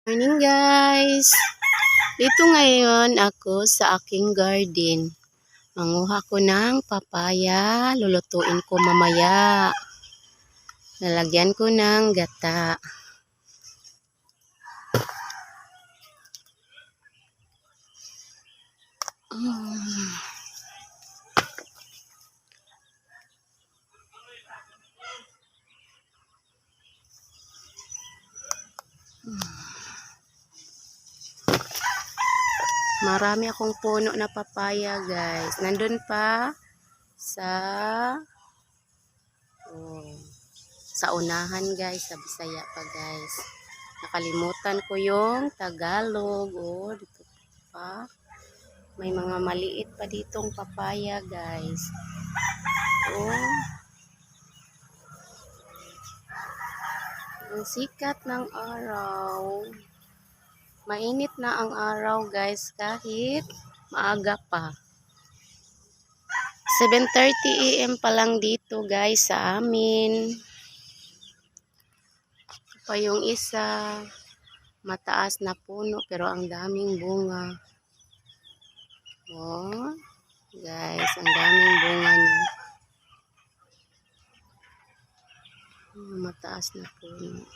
Morning guys! Dito ngayon ako sa aking garden. Manguha ko ng papaya, lulutuin ko mamaya. Lalagyan ko ng gata. Marami akong puno na papaya guys. Nandun pa sa sa unahan guys, sa Bisaya pa guys. Nakalimutan ko yung Tagalog. Dito pa. May mga maliit pa ditong papaya guys. Ang sikat ng araw. Mainit na ang araw guys kahit maaga pa. 7:30 AM pa lang dito guys sa amin. Pa yung isa, mataas na puno pero ang daming bunga. Guys, ang daming bunga niya. Mataas na puno.